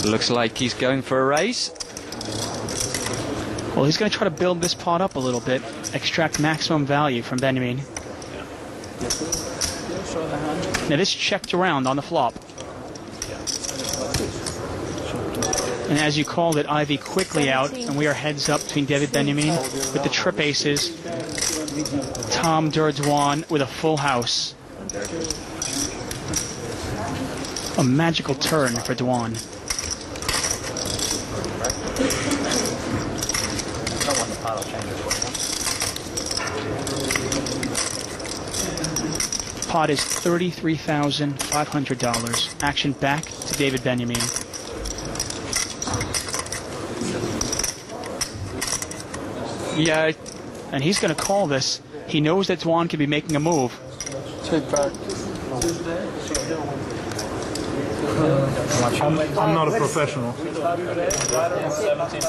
Looks like he's going for a raise. Well, he's going to try to build this pot up a little bit, extract maximum value from Benjamin. Now this checked around on the flop. And as you called it, Ivy quickly out, and we are heads up between David Benjamin with the trip aces, Tom Durdwan with a full house. A magical turn for Dwan. Pot is $33,500. Action back to David Benjamin. Yeah. And he's going to call this. He knows that Dwan could be making a move. I'm not a professional.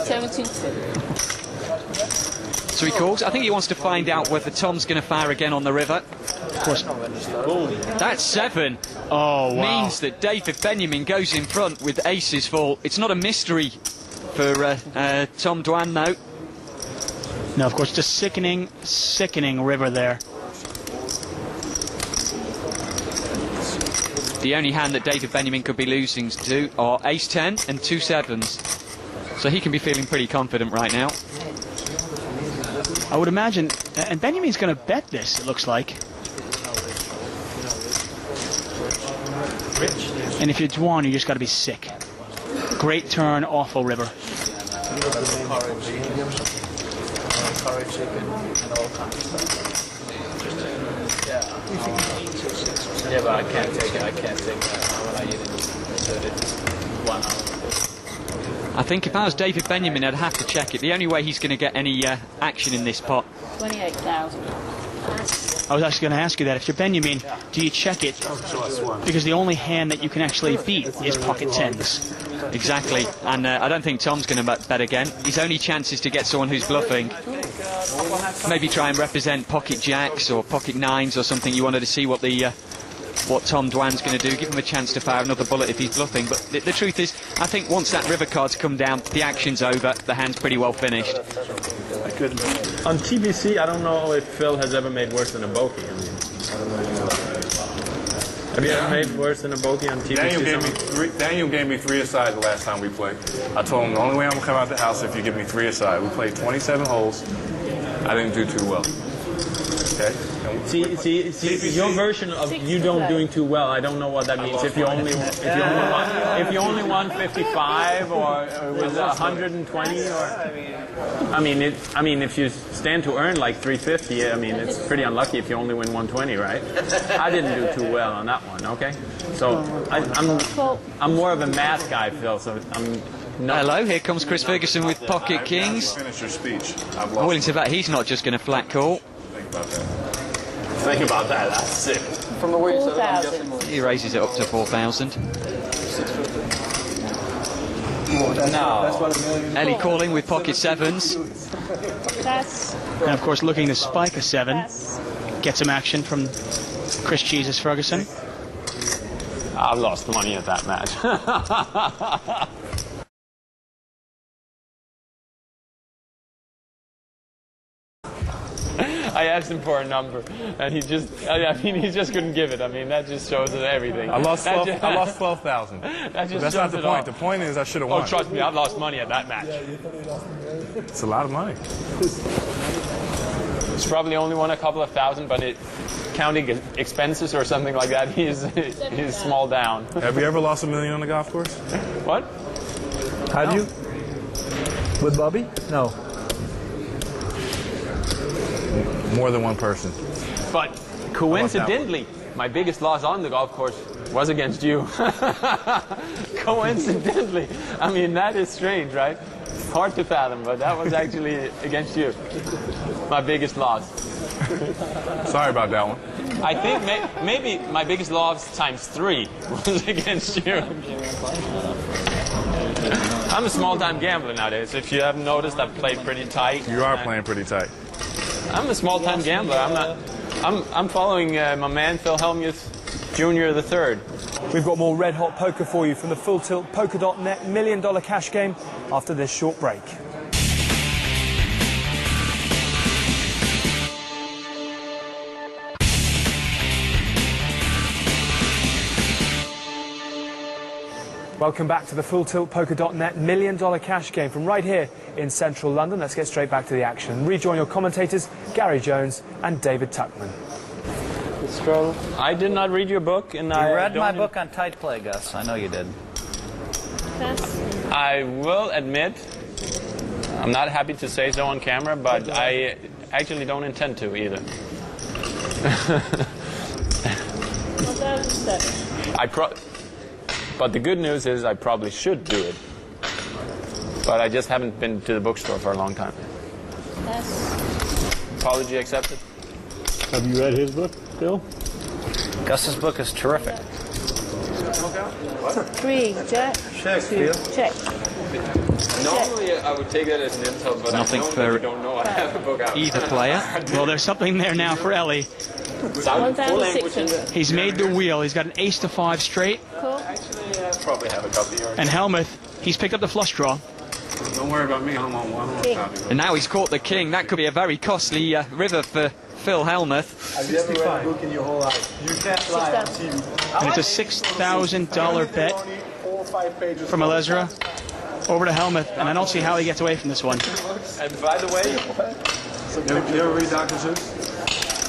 17. So he calls. I think he wants to find out whether Tom's going to fire again on the river. Of course. That's 7. Oh, wow. Means that David Benjamin goes in front with aces full. It's not a mystery for Tom Dwan, though. No, of course, just sickening, sickening river there. The only hand that David Benjamin could be losing to are ace-10 and 2 sevens. So he can be feeling pretty confident right now. I would imagine, and Benjamin's going to bet this, it looks like. And if you're Dwan, you just got to be sick. Great turn, awful river. Yeah, but I can't take it. I can't take that. When I use it 1 hour. I think if I was David Benjamin, I'd have to check it. The only way he's going to get any action in this pot. 28,000. I was actually going to ask you that. If you're Benjamin, do you check it? Because the only hand that you can actually beat is pocket 10s. Exactly. And I don't think Tom's going to bet again. His only chance is to get someone who's bluffing. Maybe try and represent pocket jacks or pocket 9s or something. You wanted to see what Tom Dwan's going to do. Give him a chance to fire another bullet if he's bluffing. But the truth is, I think once that river card's come down, the action's over. The hand's pretty well finished. On TBC, I don't know if Phil has ever made worse than a bogey. Have you ever made worse than a bogey on TBC? Daniel gave me 3 aside the last time we played. I told him the only way I'm going to come out the house is if you give me 3 aside. We played 27 holes. I didn't do too well. Okay? See, your version of you don't doing too well, I don't know what that means. If you only won 55 or was 120 or I mean if you stand to earn like 350, I mean it's pretty unlucky if you only win 120, right? I didn't do too well on that one, okay? So I'm more of a math guy, Phil, so I'm Hello, here comes Chris Ferguson with pocket kings. Finish your speech. I'm willing to bet he's not just going to flat call. Think about that, that's sick. From the 4,000. He raises it up to 4,000. No. Ellie calling with pocket 7s. And of course looking to spike a 7. Get some action from Chris Jesus Ferguson. I've lost money at that match. I asked him for a number, and he just couldn't give it. I mean, that just shows us everything. I lost 12,000. That's not the point. The point is I should have won. Oh, trust me, I've lost money at that match. It's a lot of money. He's probably only won a couple of thousand, but counting expenses or something like that, he's small down. Have you ever lost $1 million on the golf course? What? Have you? With Bobby? No. More than one person. But coincidentally, my biggest loss on the golf course was against you. Coincidentally. I mean, that is strange, right? Hard to fathom, but that was actually against you. My biggest loss. Sorry about that one. I think maybe my biggest loss times 3 was against you. I'm a small-time gambler nowadays. If you haven't noticed, I've played pretty tight. You are playing pretty tight. I'm a small-time gambler. I'm following my man Phil Hellmuth Jr. the Third. We've got more red-hot poker for you from the Full Tilt Poker.net $1 million cash game after this short break. Welcome back to the Full Tilt Poker.net $1 million cash game from right here in central London. Let's get straight back to the action. Rejoin your commentators, Gary Jones and David Tuckman. I did not read your book, and I read my book on tight play, Gus. I know you did. I will admit, I'm not happy to say so on camera, but I actually don't intend to either. But the good news is I probably should do it. But I just haven't been to the bookstore for a long time. Apology accepted. Have you read his book, Bill? Gus's book is terrific. 3, Jack. Check, 2, check. Normally I would take that as an insult, but Nothing I know for that you don't know I have a book out. either player. Well, there's something there now for Ellie. 1,600. He's made the wheel. He's got an ace to 5 straight. Cool. Actually, I probably have a copy here. And Helmuth, he's picked up the flush draw. Don't worry about me, I'm on one copy. And now he's caught the king. That could be a very costly river for Phil Helmuth. Have you ever read a book in your whole life? You can't lie on TV. And it's a $6,000 bet from Alezra over to Helmuth, and I don't see how he gets away from this one. And by the way, you ever read Dr. Seuss?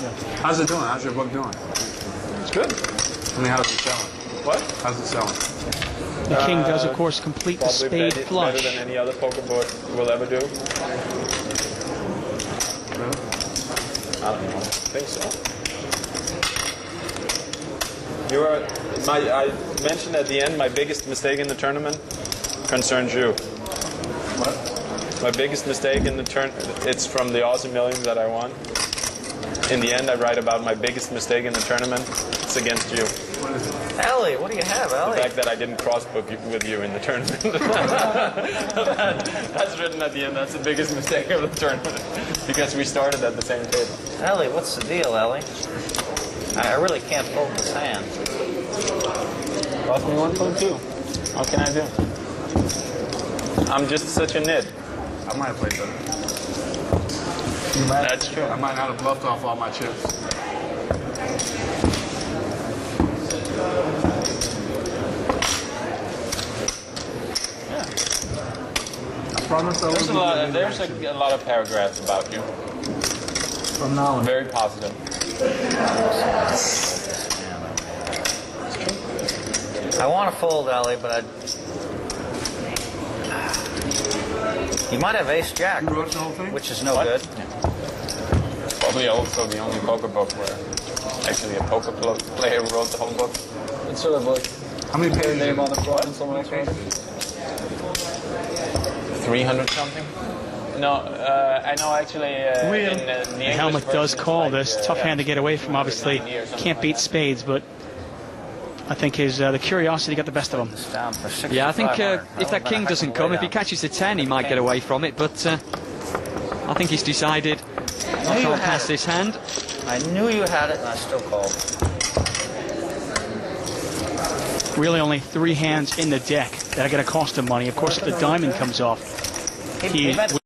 Yeah. How's it doing? How's your book doing? It's good. I mean, how's it selling? What? How's it selling? The king does, of course, complete the spade flush. Better than any other poker board will ever do. Really? I don't know. I think so. I mentioned at the end my biggest mistake in the tournament concerns you. What? My biggest mistake in the it's from the Aussie Millions that I won. In the end, I write about my biggest mistake in the tournament. It's against you. What is it? Ellie, what do you have, Ellie? The fact that I didn't cross-book with you in the tournament. That's written at the end. That's the biggest mistake of the tournament. Because we started at the same table. Ellie, what's the deal, Ellie? I really can't fold this hand. Cost me 1.2. What can I do? I'm just such a nit. I might have played better. That's true. I might not have bluffed off all my chips. I promise I There's a lot of paragraphs about you. from now on. Very positive. I want to fold, Ellie, but you might have ace-jack, You wrote the whole thing? which is no good. It's probably also the only poker book where actually a poker player wrote the whole book. It's sort of like How many pages? name on the front and someone else wrote it. 300 something? No, I know actually in the English Helmuth does version, call it's like, this. Tough hand to get away from, obviously. Can't beat spades, but I think the curiosity got the best of him. It's down for 65. Yeah, I think if that king doesn't come, if he catches the 10, he might get away from it. But I think he's decided I can't pass this hand. I knew you had it, and I still called. Really only 3 hands in the deck that are going to cost him money. Of course, if the diamond comes off, He meant